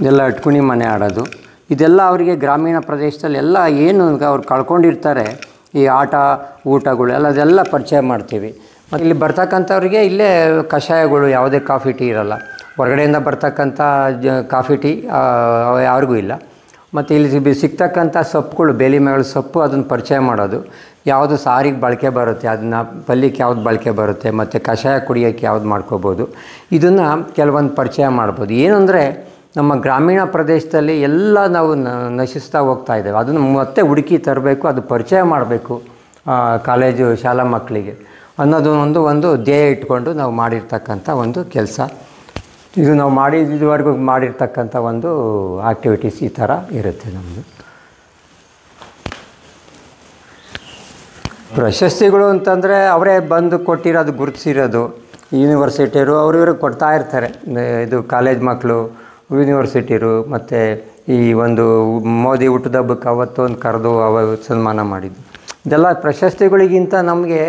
ಇದೆಲ್ಲ ಅಟ್ಕುಣಿ ಮನೆ ಆಡೋದು, ಇದೆಲ್ಲ ಅವರಿಗೆ ಗ್ರಾಮೀಣ ಪ್ರದೇಶದಲ್ಲಿ ಎಲ್ಲ ಏನು ಅವ್ರು ಕಳ್ಕೊಂಡಿರ್ತಾರೆ ಈ ಆಟ ಊಟಗಳು ಅದೆಲ್ಲ ಪರಿಚಯ ಮಾಡ್ತೀವಿ. ಮತ್ತು ಇಲ್ಲಿ ಬರ್ತಕ್ಕಂಥವ್ರಿಗೆ ಇಲ್ಲೇ ಕಷಾಯಗಳು, ಯಾವುದೇ ಕಾಫಿ ಟೀ ಇರೋಲ್ಲ. ಹೊರಗಡೆಯಿಂದ ಬರ್ತಕ್ಕಂಥ ಕಾಫಿ ಟೀ ಯಾರಿಗೂ ಇಲ್ಲ. ಮತ್ತು ಇಲ್ಲಿ ಸಿಗ್ತಕ್ಕಂಥ ಸೊಪ್ಪುಗಳು, ಬೇಲಿ ಮೇಳ ಸೊಪ್ಪು, ಅದನ್ನು ಪರಿಚಯ ಮಾಡೋದು. ಯಾವುದು ಸಾರಿಗೆ ಬಳಕೆ ಬರುತ್ತೆ, ಅದನ್ನು ಪಲ್ಯಕ್ಕೆ ಯಾವ್ದು ಬಳಕೆ ಬರುತ್ತೆ, ಮತ್ತು ಕಷಾಯ ಕುಡಿಯೋಕ್ಕೆ ಯಾವ್ದು ಮಾಡ್ಕೋಬೋದು, ಇದನ್ನು ಕೆಲವೊಂದು ಪರಿಚಯ ಮಾಡ್ಬೋದು. ಏನಂದರೆ ನಮ್ಮ ಗ್ರಾಮೀಣ ಪ್ರದೇಶದಲ್ಲಿ ಎಲ್ಲ ನಾವು ನಶಿಸ್ತಾ ಹೋಗ್ತಾ ಇದ್ದೇವೆ. ಅದನ್ನು ಮತ್ತೆ ಹುಡುಕಿ ತರಬೇಕು, ಅದು ಪರಿಚಯ ಮಾಡಬೇಕು ಕಾಲೇಜು ಶಾಲಾ ಮಕ್ಕಳಿಗೆ ಅನ್ನೋದು ಒಂದು ಧ್ಯೇಯ ಇಟ್ಕೊಂಡು ನಾವು ಮಾಡಿರ್ತಕ್ಕಂಥ ಒಂದು ಕೆಲಸ. ಇದು ನಾವು ಇದುವರೆಗೂ ಮಾಡಿರ್ತಕ್ಕಂಥ ಒಂದು ಆ್ಯಕ್ಟಿವಿಟೀಸ್ ಈ ಥರ ಇರುತ್ತೆ ನಮ್ಮದು. ಪ್ರಶಸ್ತಿಗಳು ಅಂತಂದರೆ ಅವರೇ ಬಂದು ಕೊಟ್ಟಿರೋದು, ಗುರುತಿಸಿರೋದು. ಯೂನಿವರ್ಸಿಟಿಯರು ಇವ್ರಿಗೆ ಕೊಡ್ತಾ ಇರ್ತಾರೆ. ಇದು ಕಾಲೇಜ್ ಮಕ್ಕಳು, ಯೂನಿವರ್ಸಿಟಿಯರು, ಮತ್ತು ಈ ಒಂದು ಮೋದಿ ಹುಟ್ಟುಹಬ್ಬಕ್ಕೆ ಅವತ್ತೊಂದು ಕರೆದು ಸನ್ಮಾನ ಮಾಡಿದ್ದು. ಇದೆಲ್ಲ ಪ್ರಶಸ್ತಿಗಳಿಗಿಂತ ನಮಗೆ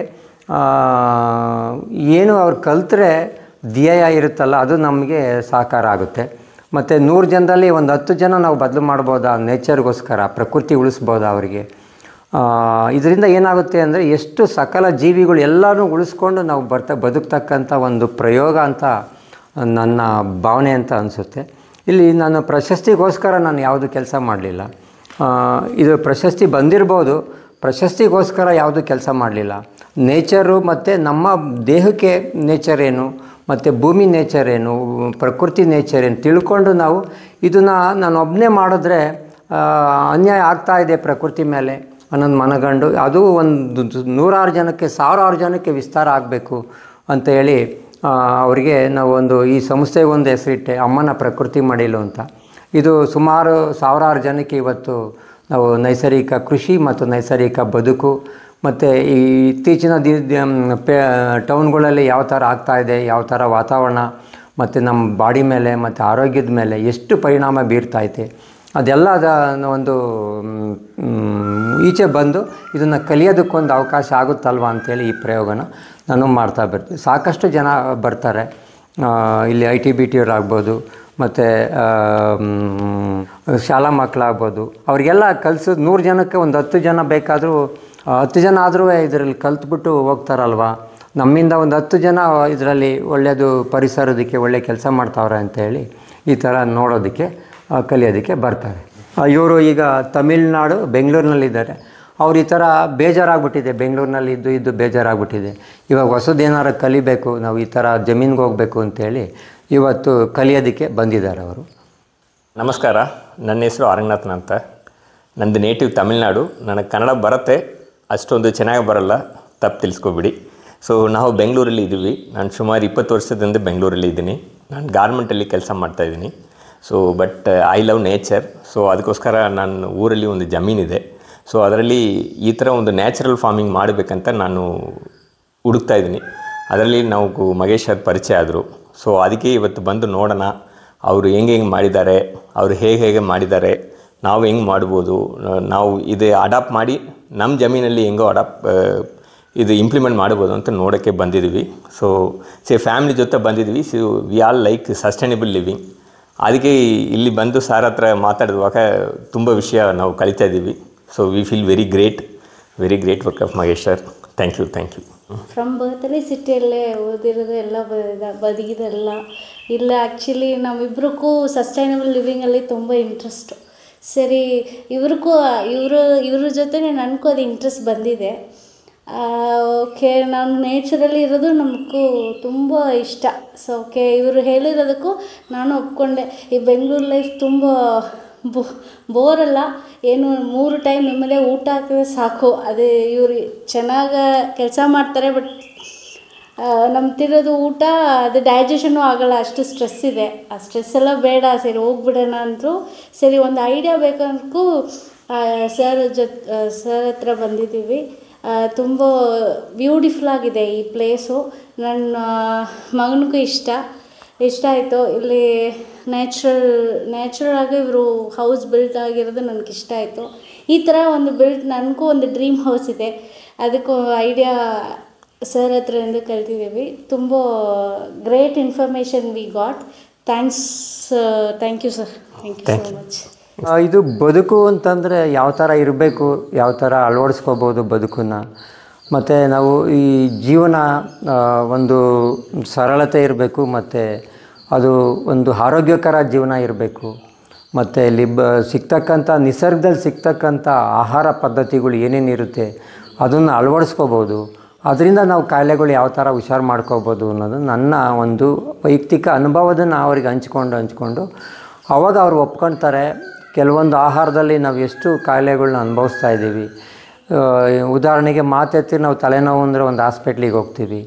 ಏನು ಅವ್ರು ಕಲ್ತ್ರೆ ಧ್ಯೇಯ ಇರುತ್ತಲ್ಲ, ಅದು ನಮಗೆ ಸಹಕಾರ ಆಗುತ್ತೆ. ಮತ್ತು 100 ಜನದಲ್ಲಿ ಒಂದು 10 ಜನ ನಾವು ಬದಲು ಮಾಡ್ಬೋದಾ, ನೇಚರ್ಗೋಸ್ಕರ, ಪ್ರಕೃತಿ ಉಳಿಸ್ಬೋದಾ ಅವರಿಗೆ. ಇದರಿಂದ ಏನಾಗುತ್ತೆ ಅಂದರೆ ಎಷ್ಟು ಸಕಲ ಜೀವಿಗಳು ಎಲ್ಲನೂ ಉಳಿಸ್ಕೊಂಡು ನಾವು ಬದುಕ್ತಕ್ಕಂಥ ಒಂದು ಪ್ರಯೋಗ ಅಂತ ನನ್ನ ಭಾವನೆ ಅಂತ ಅನಿಸುತ್ತೆ. ಇಲ್ಲಿ ನಾನು ಪ್ರಶಸ್ತಿಗೋಸ್ಕರ ನಾನು ಯಾವುದು ಕೆಲಸ ಮಾಡಲಿಲ್ಲ. ಇದು ಪ್ರಶಸ್ತಿ ಬಂದಿರ್ಬೋದು, ಪ್ರಶಸ್ತಿಗೋಸ್ಕರ ಯಾವುದು ಕೆಲಸ ಮಾಡಲಿಲ್ಲ. ನೇಚರು ಮತ್ತು ನಮ್ಮ ದೇಹಕ್ಕೆ ನೇಚರ್ ಏನು, ಮತ್ತು ಭೂಮಿ ನೇಚರ್ ಏನು, ಪ್ರಕೃತಿ ನೇಚರ್ ಏನು ತಿಳ್ಕೊಂಡು ನಾವು ಇದನ್ನು ನಾನು ಒಬ್ಬನೇ ಮಾಡಿದ್ರೆ ಅನ್ಯಾಯ ಆಗ್ತಾಯಿದೆ ಪ್ರಕೃತಿ ಮೇಲೆ ಅನ್ನೋದು ಮನಗಂಡು, ಅದು ಒಂದು 100 ಜನಕ್ಕೆ 1000 ಜನಕ್ಕೆ ವಿಸ್ತಾರ ಆಗಬೇಕು ಅಂತ ಹೇಳಿ ಅವರಿಗೆ ನಾವು ಈ ಸಂಸ್ಥೆಗೆ ಒಂದು ಹೆಸರಿಟ್ಟೆ, ಅಮ್ಮನ ಪ್ರಕೃತಿ ಮಡಿಲು ಅಂತ. ಇದು ಸುಮಾರು 1000 ಜನಕ್ಕೆ ಇವತ್ತು ನಾವು ನೈಸರ್ಗಿಕ ಕೃಷಿ ಮತ್ತು ನೈಸರ್ಗಿಕ ಬದುಕು, ಮತ್ತು ಈ ಇತ್ತೀಚಿನ ಟೌನ್ಗಳಲ್ಲಿ ಯಾವ ಥರ ಆಗ್ತಾಯಿದೆ, ಯಾವ ಥರ ವಾತಾವರಣ ಮತ್ತು ನಮ್ಮ ಬಾಡಿ ಮೇಲೆ ಮತ್ತು ಆರೋಗ್ಯದ ಮೇಲೆ ಎಷ್ಟು ಪರಿಣಾಮ ಬೀರ್ತೈತೆ, ಅದೆಲ್ಲ ಒಂದು ಈಚೆ ಬಂದು ಇದನ್ನು ಕಲಿಯೋದಕ್ಕೊಂದು ಅವಕಾಶ ಆಗುತ್ತಲ್ವ ಅಂಥೇಳಿ ಈ ಪ್ರಯೋಗನ ನಾನು ಮಾಡ್ತಾ ಬರ್ತೀನಿ. ಸಾಕಷ್ಟು ಜನ ಬರ್ತಾರೆ ಇಲ್ಲಿ, ITBT ಆಗ್ಬೋದು, ಮತ್ತು ಶಾಲಾ ಮಕ್ಕಳಾಗ್ಬೋದು. ಅವರಿಗೆಲ್ಲ ಕಲಿಸೋದು 100 ಜನಕ್ಕೆ ಒಂದು 10 ಜನ ಬೇಕಾದರೂ, 10 ಜನ ಆದರೂ ಇದರಲ್ಲಿ ಕಲ್ತ್ಬಿಟ್ಟು ಹೋಗ್ತಾರಲ್ವ. ನಮ್ಮಿಂದ ಒಂದು 10 ಜನ ಇದರಲ್ಲಿ ಒಳ್ಳೆಯದು ಪರಿಸರದಕ್ಕೆ ಒಳ್ಳೆಯ ಕೆಲಸ ಮಾಡ್ತಾವ್ರೆ ಅಂತೇಳಿ ಈ ಥರ ನೋಡೋದಕ್ಕೆ, ಕಲಿಯೋದಕ್ಕೆ ಬರ್ತಾರೆ. ಇವರು ಈಗ ತಮಿಳ್ನಾಡು, ಬೆಂಗಳೂರಿನಲ್ಲಿದ್ದಾರೆ. ಅವ್ರು ಈ ಥರ ಬೇಜಾರಾಗ್ಬಿಟ್ಟಿದೆ, ಬೆಂಗಳೂರಿನಲ್ಲಿ ಇದ್ದು ಬೇಜಾರಾಗ್ಬಿಟ್ಟಿದೆ. ಇವಾಗ ಹೊಸದೇನಾರು ಕಲಿಬೇಕು, ನಾವು ಈ ಥರ ಜಮೀನಿಗೆ ಹೋಗಬೇಕು ಅಂತೇಳಿ ಇವತ್ತು ಕಲಿಯೋದಕ್ಕೆ ಬಂದಿದ್ದಾರೆ ಅವರು. ನಮಸ್ಕಾರ, ನನ್ನ ಹೆಸರು ಅರಂಗನಾಥನ್ ಅಂತ. ನಂದು ನೇಟಿವ್ ತಮಿಳ್ನಾಡು. ನನಗೆ ಕನ್ನಡ ಬರುತ್ತೆ, ಅಷ್ಟೊಂದು ಚೆನ್ನಾಗಿ ಬರೋಲ್ಲ, ತಪ್ಪು ತಿಳಿಸ್ಕೊಬಿಡಿ. ಸೊ ನಾವು ಬೆಂಗಳೂರಲ್ಲಿ ಇದ್ದೀವಿ. ನಾನು ಸುಮಾರು 20 ವರ್ಷದಿಂದ ಬೆಂಗಳೂರಲ್ಲಿ ಇದ್ದೀನಿ. ನಾನು ಗಾರ್ಮೆಂಟಲ್ಲಿ ಕೆಲಸ ಮಾಡ್ತಾಯಿದ್ದೀನಿ. So but I love nature. So ಅದಕ್ಕೋಸ್ಕರ ನನ್ನ ಊರಲ್ಲಿ ಒಂದು ಜಮೀನಿದೆ. ಸೊ ಅದರಲ್ಲಿ ಈ ಥರ ಒಂದು ನ್ಯಾಚುರಲ್ ಫಾರ್ಮಿಂಗ್ ಮಾಡಬೇಕಂತ ನಾನು ಹುಡುಕ್ತಾ ಇದ್ದೀನಿ. ಅದರಲ್ಲಿ ನಾವು ಮಗೇಶ್ ಅವ್ರ ಪರಿಚಯ ಆದರು. ಸೊ ಅದಕ್ಕೆ ಇವತ್ತು ಬಂದು ನೋಡೋಣ, ಅವರು ಹೆಂಗೆ ಮಾಡಿದ್ದಾರೆ, ಅವರು ಹೇಗೆ ಮಾಡಿದ್ದಾರೆ, ನಾವು ಹೆಂಗೆ ಮಾಡ್ಬೋದು, ನಾವು ಇದು ಅಡಾಪ್ಟ್ ಮಾಡಿ ನಮ್ಮ ಜಮೀನಲ್ಲಿ ಹೆಂಗೋ ಇದು ಇಂಪ್ಲಿಮೆಂಟ್ ಮಾಡ್ಬೋದು ಅಂತ ನೋಡೋಕ್ಕೆ ಬಂದಿದ್ದೀವಿ. ಸೊ ಫ್ಯಾಮಿಲಿ ಜೊತೆ ಬಂದಿದ್ವಿ. So we all like sustainable living. ಅದಕ್ಕೆ ಇಲ್ಲಿ ಬಂದು ಸಾರ್ ಹತ್ರ ಮಾತಾಡಿರುವಾಗ ತುಂಬ ವಿಷಯ ನಾವು ಕಲಿತಾ ಇದ್ದೀವಿ. So we feel very great work of Magesh sir. Thank you. From ಬರ್ತಲ್ಲಿ ಸಿಟಿಯಲ್ಲೇ ಓದಿರೋದು ಎಲ್ಲ ಬದುಕಿದೆಲ್ಲ ಇಲ್ಲ. ಆ್ಯಕ್ಚುಲಿ ನಮ್ಮಿಬ್ರಿಗೂ ಸಸ್ಟೈನಬಲ್ ಲಿವಿಂಗಲ್ಲಿ ತುಂಬ ಇಂಟ್ರೆಸ್ಟು. ಸರಿ, ಇವ್ರ ಜೊತೆ ನನಗೂ ಅದು ಇಂಟ್ರೆಸ್ಟ್ ಬಂದಿದೆ. ಓಕೆ, ನಾನು ನೇಚರಲ್ಲಿ ಇರೋದು ನಮಗೂ ತುಂಬ ಇಷ್ಟ. ಸೊ ಓಕೆ, ಇವರು ಹೇಳಿರೋದಕ್ಕೂ ನಾನು ಒಪ್ಕೊಂಡೆ. ಈ ಬೆಂಗಳೂರು ಲೈಫ್ ತುಂಬ ಬೋರಲ್ಲ, ಏನು 3 ಟೈಮ್ ನಿಮ್ಮದೇ ಊಟ ಹಾಕಿದ್ರೆ ಸಾಕು. ಅದೇ ಇವರು ಚೆನ್ನಾಗಿ ಕೆಲಸ ಮಾಡ್ತಾರೆ, ಬಟ್ ನಮ್ತಿರೋದು ಊಟ ಅದು ಡೈಜೆಷನು ಆಗೋಲ್ಲ, ಅಷ್ಟು ಸ್ಟ್ರೆಸ್ ಇದೆ. ಆ ಸ್ಟ್ರೆಸ್ ಎಲ್ಲ ಬೇಡ, ಸರಿ ಹೋಗ್ಬಿಡೋಣ ಅಂದರು. ಸರಿ, ಒಂದು ಐಡಿಯಾ ಬೇಕಂದ್ರೂ ಸರ್ ಹತ್ರ ಬಂದಿದ್ದೀವಿ. ತುಂಬ ಬ್ಯೂಟಿಫುಲ್ ಆಗಿದೆ ಈ ಪ್ಲೇಸು. ನನ್ನ ಮಗನಿಗೂ ಇಷ್ಟ ಆಯಿತು. ಇಲ್ಲಿ ನ್ಯಾಚುರಲ್ ಆಗಿ ಇವರು ಹೌಸ್ ಬಿಲ್ಟ್ ಆಗಿರೋದು ನನಗೆ ಇಷ್ಟ ಆಯಿತು. ಈ ಥರ ಒಂದು ನನಗೂ ಒಂದು ಡ್ರೀಮ್ ಹೌಸ್ ಇದೆ. ಅದಕ್ಕೂ ಐಡಿಯಾ ಸರ್ ಹತ್ರದಿಂದ ಕಲ್ತಿದ್ದೀವಿ. ತುಂಬ great information we got. Thank you sir. Thank you so much. ಇದು ಬದುಕು ಅಂತಂದರೆ ಯಾವ ಥರ ಇರಬೇಕು, ಯಾವ ಥರ ಅಳವಡಿಸ್ಕೋಬೋದು ಬದುಕನ್ನು, ಮತ್ತು ನಾವು ಈ ಜೀವನ ಒಂದು ಸರಳತೆ ಇರಬೇಕು, ಮತ್ತು ಅದು ಒಂದು ಆರೋಗ್ಯಕರ ಜೀವನ ಇರಬೇಕು, ಮತ್ತು ಇಲ್ಲಿ ಸಿಗ್ತಕ್ಕಂಥ ನಿಸರ್ಗದಲ್ಲಿ ಸಿಗ್ತಕ್ಕಂಥ ಆಹಾರ ಪದ್ಧತಿಗಳು ಏನೇನಿರುತ್ತೆ ಅದನ್ನು ಅಳವಡಿಸ್ಕೋಬೋದು. ಅದರಿಂದ ನಾವು ಕಾಯಿಲೆಗಳು ಯಾವ ಥರ ಹುಷಾರು ಮಾಡ್ಕೋಬೋದು ಅನ್ನೋದು ನನ್ನ ಒಂದು ವೈಯಕ್ತಿಕ ಅನುಭವದನ್ನು ಅವ್ರಿಗೆ ಹಂಚ್ಕೊಂಡು ಆವಾಗ ಅವ್ರು ಒಪ್ಕೊಳ್ತಾರೆ. ಕೆಲವೊಂದು ಆಹಾರದಲ್ಲಿ ನಾವು ಎಷ್ಟು ಕಾಯಿಲೆಗಳನ್ನ ಅನುಭವಿಸ್ತಾ ಇದ್ದೀವಿ. ಉದಾಹರಣೆಗೆ ಮಾತೆತ್ತಿ ನಾವು ತಲೆನೋವು ಅಂದರೆ ಒಂದು ಹಾಸ್ಪಿಟ್ಲಿಗೆ ಹೋಗ್ತೀವಿ,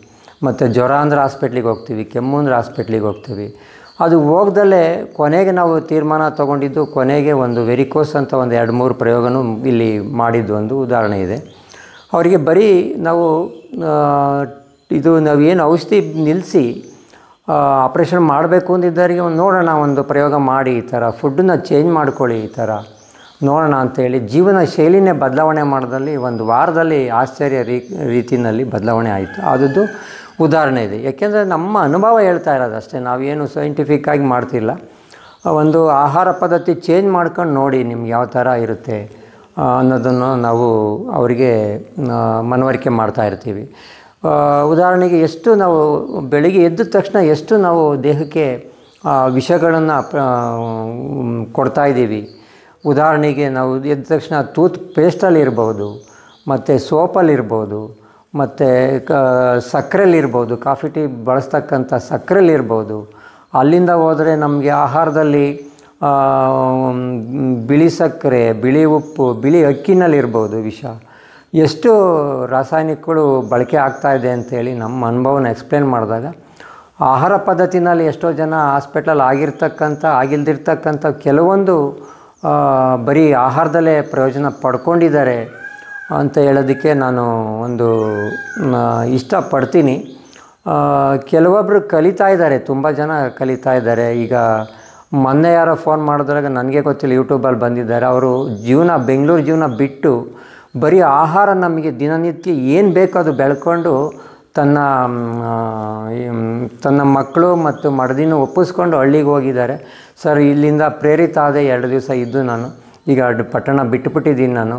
ಮತ್ತು ಜ್ವರ ಅಂದರೆ ಹಾಸ್ಪಿಟ್ಲಿಗೆ ಹೋಗ್ತೀವಿ, ಕೆಮ್ಮು ಅಂದರೆ ಹಾಸ್ಪಿಟ್ಲಿಗೆ ಹೋಗ್ತೀವಿ. ಅದು ಹೋಗ್ದಲ್ಲೇ ಕೊನೆಗೆ ನಾವು ತೀರ್ಮಾನ ತೊಗೊಂಡಿದ್ದು, ಕೊನೆಗೆ ಒಂದು ವೆರಿಕೋಸ್ ಅಂತ ಒಂದು 2-3 ಪ್ರಯೋಗನೂ ಇಲ್ಲಿ ಮಾಡಿದ್ದು ಒಂದು ಉದಾಹರಣೆ ಇದೆ. ಅವರಿಗೆ ಬರೀ ನಾವು ನಾವೇನು ಔಷಧಿ ನಿಲ್ಲಿಸಿ ಆಪ್ರೇಷನ್ ಮಾಡಬೇಕು ಅಂದಿದ್ದವರಿಗೆ ನೋಡೋಣ, ಒಂದು ಪ್ರಯೋಗ ಮಾಡಿ ಈ ಥರ ಫುಡ್ಡನ್ನ ಚೇಂಜ್ ಮಾಡ್ಕೊಳ್ಳಿ, ಈ ಥರ ನೋಡೋಣ ಅಂಥೇಳಿ ಜೀವನ ಶೈಲಿನೇ ಬದಲಾವಣೆ ಮಾಡೋದಲ್ಲಿ 1 ವಾರದಲ್ಲಿ ಆಶ್ಚರ್ಯ ರೀತಿಯಲ್ಲಿ ಬದಲಾವಣೆ ಆಯಿತು. ಅದದ್ದು ಉದಾಹರಣೆ ಇದೆ. ಯಾಕೆಂದರೆ ನಮ್ಮ ಅನುಭವ ಹೇಳ್ತಾ ಇರೋದು ಅಷ್ಟೇ, ನಾವೇನು ಸೈಂಟಿಫಿಕ್ಕಾಗಿ ಮಾಡ್ತಿಲ್ಲ. ಒಂದು ಆಹಾರ ಪದ್ಧತಿ ಚೇಂಜ್ ಮಾಡ್ಕೊಂಡು ನೋಡಿ ನಿಮ್ಗೆ ಯಾವ ಥರ ಇರುತ್ತೆ ಅನ್ನೋದನ್ನು ನಾವು ಅವರಿಗೆ ಮನವರಿಕೆ ಮಾಡ್ತಾಯಿರ್ತೀವಿ. ಉದಾಹರಣೆಗೆ ಎಷ್ಟು ನಾವು ಬೆಳಿಗ್ಗೆ ಎದ್ದ ತಕ್ಷಣ ಎಷ್ಟು ನಾವು ದೇಹಕ್ಕೆ ವಿಷಗಳನ್ನು ಕೊಡ್ತಾಯಿದ್ದೀವಿ. ಉದಾಹರಣೆಗೆ ನಾವು ಎದ್ದ ತಕ್ಷಣ ಟೂತ್ ಪೇಸ್ಟಲ್ಲಿರ್ಬೋದು, ಮತ್ತು ಸೋಪಲ್ಲಿರ್ಬೋದು, ಮತ್ತು ಸಕ್ಕರೆಯಲ್ಲಿರ್ಬೋದು, ಕಾಫಿ ಟೀ ಬಳಸ್ತಕ್ಕಂಥ ಸಕ್ಕರೆಯಲ್ಲಿರ್ಬೋದು. ಅಲ್ಲಿಂದ ಹೋದರೆ ನಮಗೆ ಆಹಾರದಲ್ಲಿ ಬಿಳಿ ಸಕ್ಕರೆ, ಬಿಳಿ ಉಪ್ಪು, ಬಿಳಿ ಅಕ್ಕಿನಲ್ಲಿರ್ಬೋದು ವಿಷ. ಎಷ್ಟು ರಾಸಾಯನಿಕಗಳು ಬಳಕೆ ಆಗ್ತಾಯಿದೆ ಅಂಥೇಳಿ ನಮ್ಮ ಅನುಭವನ ಎಕ್ಸ್ಪ್ಲೇನ್ ಮಾಡಿದಾಗ, ಆಹಾರ ಪದ್ಧತಿನಲ್ಲಿ ಎಷ್ಟೋ ಜನ ಹಾಸ್ಪಿಟಲ್ ಆಗಿಲ್ದಿರ್ತಕ್ಕಂಥ ಕೆಲವೊಂದು ಬರೀ ಆಹಾರದಲ್ಲೇ ಪ್ರಯೋಜನ ಪಡ್ಕೊಂಡಿದ್ದಾರೆ ಅಂತ ಹೇಳೋದಕ್ಕೆ ನಾನು ಒಂದು ಇಷ್ಟಪಡ್ತೀನಿ. ಕೆಲವೊಬ್ಬರು ಕಲಿತಾ ಇದ್ದಾರೆ, ತುಂಬ ಜನ ಕಲಿತಾ ಇದ್ದಾರೆ. ಈಗ ಮೊನ್ನೆ ಯಾರೋ ಫೋನ್ ಮಾಡಿದಾಗ ನನಗೆ ಗೊತ್ತಿಲ್ಲ, ಯೂಟ್ಯೂಬಲ್ಲಿ ಬಂದಿದ್ದಾರೆ. ಅವರು ಬೆಂಗಳೂರು ಜೀವನ ಬಿಟ್ಟು ಬರೀ ಆಹಾರ ನಮಗೆ ದಿನನಿತ್ಯ ಏನು ಬೇಕೋ ಅದು ಬೆಳ್ಕೊಂಡು ತನ್ನ ಮಕ್ಕಳು ಮತ್ತು ಮಡದಿನೂ ಒಪ್ಪಿಸ್ಕೊಂಡು ಹಳ್ಳಿಗೆ ಹೋಗಿದ್ದಾರೆ. ಸರ್, ಇಲ್ಲಿಂದ ಪ್ರೇರಿತ ಆದ 2 ದಿವಸ ಇದ್ದು ನಾನು ಈಗ ಪಟ್ಟಣ ಬಿಟ್ಟುಬಿಟ್ಟಿದ್ದೀನಿ. ನಾನು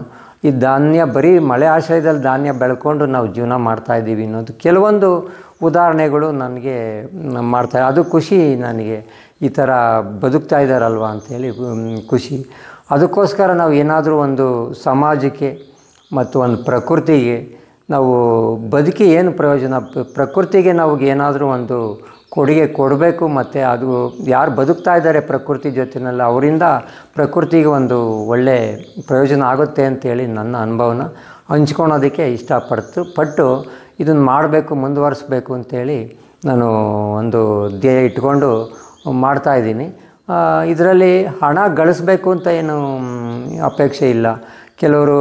ಈ ಧಾನ್ಯ ಬರೀ ಮಳೆ ಆಶ್ರಯದಲ್ಲಿ ಧಾನ್ಯ ಬೆಳ್ಕೊಂಡು ನಾವು ಜೀವನ ಮಾಡ್ತಾಯಿದ್ದೀವಿ ಅನ್ನೋದು ಕೆಲವೊಂದು ಉದಾಹರಣೆಗಳು ನನಗೆ ಮಾಡ್ತಾರೆ. ಅದು ಖುಷಿ ನನಗೆ, ಈ ಥರ ಬದುಕ್ತಾ ಇದ್ದಾರಲ್ವ ಅಂಥೇಳಿ ಖುಷಿ. ಅದಕ್ಕೋಸ್ಕರ ನಾವು ಏನಾದರೂ ಒಂದು ಸಮಾಜಕ್ಕೆ ಮತ್ತು ಒಂದು ಪ್ರಕೃತಿಗೆ ನಾವು ಬದುಕಿ ಏನು ಪ್ರಯೋಜನ, ಪ್ರಕೃತಿಗೆ ನಾವು ಏನಾದರೂ ಒಂದು ಕೊಡುಗೆ ಕೊಡಬೇಕು. ಮತ್ತು ಅದು ಯಾರು ಬದುಕ್ತಾ ಇದ್ದಾರೆ ಪ್ರಕೃತಿ ಜೊತೆಯಲ್ಲಿ, ಅವರಿಂದ ಪ್ರಕೃತಿಗೆ ಒಂದು ಒಳ್ಳೆ ಪ್ರಯೋಜನ ಆಗುತ್ತೆ ಅಂತೇಳಿ ನನ್ನ ಅನುಭವನ ಹಂಚ್ಕೊಳೋದಕ್ಕೆ ಪಟ್ಟು ಇದನ್ನು ಮಾಡಬೇಕು, ಮುಂದುವರಿಸ್ಬೇಕು ಅಂತೇಳಿ ನಾನು ಒಂದು ಧ್ಯೇಯ ಇಟ್ಕೊಂಡು ಮಾಡ್ತಾಯಿದ್ದೀನಿ. ಇದರಲ್ಲಿ ಹಣ ಗಳಿಸ್ಬೇಕು ಅಂತ ಏನು ಅಪೇಕ್ಷೆ ಇಲ್ಲ. ಕೆಲವರು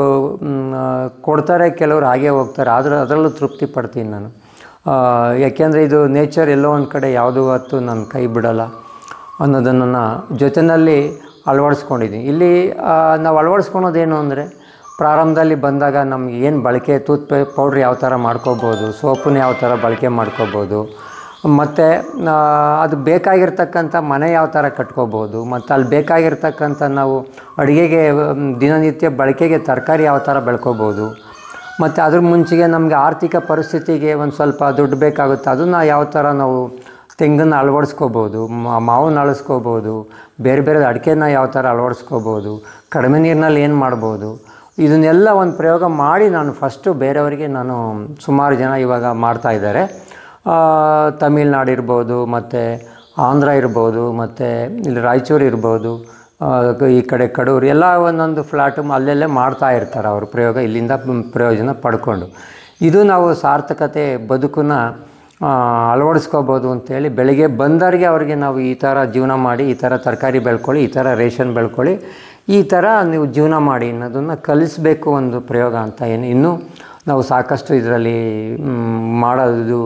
ಕೊಡ್ತಾರೆ, ಕೆಲವರು ಹಾಗೆ ಹೋಗ್ತಾರೆ. ಅದರಲ್ಲೂ ತೃಪ್ತಿ ಪಡ್ತೀನಿ ನಾನು. ಯಾಕೆಂದರೆ ಇದು ನೇಚರ್ ಎಲ್ಲೋ ಒಂದು ಕಡೆ ಯಾವುದೂ ಹೊತ್ತು ನಾನು ಕೈ ಬಿಡೋಲ್ಲ ಅನ್ನೋದನ್ನು ಜೊತೆಯಲ್ಲಿ ಅಳವಡಿಸ್ಕೊಂಡಿದ್ದೀನಿ. ಇಲ್ಲಿ ನಾವು ಅಳವಡಿಸ್ಕೊಳೋದೇನು ಅಂದರೆ, ಪ್ರಾರಂಭದಲ್ಲಿ ಬಂದಾಗ ನಮ್ಗೆ ಏನು ಬಳಕೆ, ಪೌಡ್ರ್ ಯಾವ ಥರ ಮಾಡ್ಕೋಬೋದು, ಸೋಪನ್ನ ಯಾವ ಥರ ಬಳಕೆ ಮಾಡ್ಕೋಬೋದು, ಮತ್ತು ಅದು ಬೇಕಾಗಿರ್ತಕ್ಕಂಥ ಮನೆ ಯಾವ ಥರ ಕಟ್ಕೋಬೋದು, ಮತ್ತು ಅಲ್ಲಿ ಬೇಕಾಗಿರ್ತಕ್ಕಂಥ ನಾವು ಅಡುಗೆಗೆ ದಿನನಿತ್ಯ ಬಳಕೆಗೆ ತರಕಾರಿ ಯಾವ ಥರ ಬೆಳ್ಕೋಬೋದು, ಮತ್ತು ಅದ್ರ ಮುಂಚೆಗೆ ನಮಗೆ ಆರ್ಥಿಕ ಪರಿಸ್ಥಿತಿಗೆ ಒಂದು ಸ್ವಲ್ಪ ದುಡ್ಡು ಬೇಕಾಗುತ್ತೆ, ಅದನ್ನು ಯಾವ ಥರ ನಾವು ತೆಂಗನ್ನು ಅಳವಡಿಸ್ಕೋಬೋದು, ಮಾವನ್ನ ಅಳಿಸ್ಕೋಬೋದು, ಬೇರೆ ಬೇರೆ ಅಡಿಕೆನ ಯಾವ ಥರ ಅಳವಡಿಸ್ಕೋಬೋದು, ಕಡಿಮೆ ನೀರಿನಲ್ಲಿ ಏನು ಮಾಡ್ಬೋದು, ಇದನ್ನೆಲ್ಲ ಒಂದು ಪ್ರಯೋಗ ಮಾಡಿ ನಾನು ಫಸ್ಟು ಬೇರೆಯವರಿಗೆ ನಾನು ಸುಮಾರು ಜನ ಇವಾಗ ಮಾಡ್ತಾಯಿದ್ದಾರೆ. ತಮಿಳ್ನಾಡು ಇರ್ಬೋದು, ಮತ್ತು ಆಂಧ್ರ ಇರ್ಬೋದು, ಮತ್ತು ಇಲ್ಲಿ ರಾಯಚೂರು ಇರ್ಬೋದು, ಈ ಕಡೆ ಕಡೂರು ಎಲ್ಲ ಒಂದೊಂದು ಫ್ಲ್ಯಾಟು ಅಲ್ಲೆಲ್ಲೇ ಮಾಡ್ತಾಯಿರ್ತಾರೆ ಅವರು ಪ್ರಯೋಗ, ಇಲ್ಲಿಂದ ಪ್ರಯೋಜನ ಪಡ್ಕೊಂಡು. ಇದು ನಾವು ಸಾರ್ಥಕತೆ ಬದುಕನ್ನು ಅಳವಡಿಸ್ಕೋಬೋದು ಅಂತೇಳಿ ಬೆಳಿಗ್ಗೆ ಬಂದವರಿಗೆ ಅವರಿಗೆ ನಾವು ಈ ಥರ ಜೀವನ ಮಾಡಿ, ಈ ಥರ ತರಕಾರಿ ಬೆಳ್ಕೊಳ್ಳಿ, ಈ ಥರ ರೇಷನ್ ಬೆಳ್ಕೊಳ್ಳಿ, ಈ ಥರ ನೀವು ಜೀವನ ಮಾಡಿ ಅನ್ನೋದನ್ನು ಕಲಿಸಬೇಕು ಒಂದು ಪ್ರಯೋಗ ಅಂತ. ಇನ್ನೂ ನಾವು ಸಾಕಷ್ಟು ಇದರಲ್ಲಿ ಮಾಡೋದು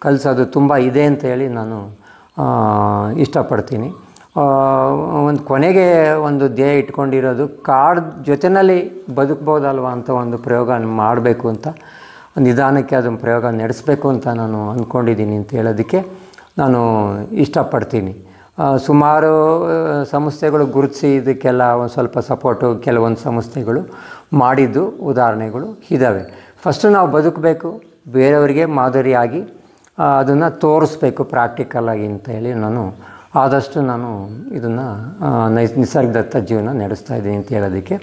ಕಲಿಸೋದು ತುಂಬ ಇದೆ ಅಂತೇಳಿ ನಾನು ಇಷ್ಟಪಡ್ತೀನಿ. ಒಂದು ಕೊನೆಗೆ ಒಂದು ಧ್ಯೇಯ ಇಟ್ಕೊಂಡಿರೋದು, ಕಾಡು ಜೊತೆಯಲ್ಲಿ ಬದುಕ್ಬೋದಲ್ವ ಅಂತ ಒಂದು ಪ್ರಯೋಗ ಮಾಡಬೇಕು ಅಂತ, ನಿಧಾನಕ್ಕೆ ಅದನ್ನು ಪ್ರಯೋಗ ನಡೆಸಬೇಕು ಅಂತ ನಾನು ಅಂದ್ಕೊಂಡಿದ್ದೀನಿ ಅಂತ ಹೇಳೋದಕ್ಕೆ ನಾನು ಇಷ್ಟಪಡ್ತೀನಿ. ಸುಮಾರು ಸಂಸ್ಥೆಗಳು ಗುರುತಿಸಿ ಇದಕ್ಕೆಲ್ಲ ಒಂದು ಸ್ವಲ್ಪ ಸಪೋರ್ಟು ಕೆಲವೊಂದು ಸಂಸ್ಥೆಗಳು ಮಾಡಿದ್ದು ಉದಾಹರಣೆಗಳು ಇದ್ದಾವೆ. ಫಸ್ಟು ನಾವು ಬದುಕಬೇಕು, ಬೇರೆಯವರಿಗೆ ಮಾದರಿಯಾಗಿ ಅದನ್ನು ತೋರಿಸ್ಬೇಕು ಪ್ರಾಕ್ಟಿಕಲಾಗಿ ಅಂತ ಹೇಳಿ ನಾನು ಆದಷ್ಟು ನಾನು ಇದನ್ನು ನಿಸರ್ಗದತ್ತ ಜೀವನ ನಡೆಸ್ತಾ ಇದ್ದೀನಿ ಅಂತ ಹೇಳೋದಕ್ಕೆ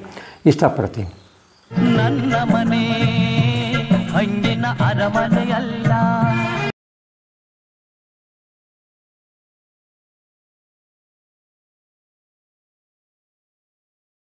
ಇಷ್ಟಪಡ್ತೀನಿ. ನನ್ನ ಮನೆ ಹಂಗಿನ ಅರಮನೆ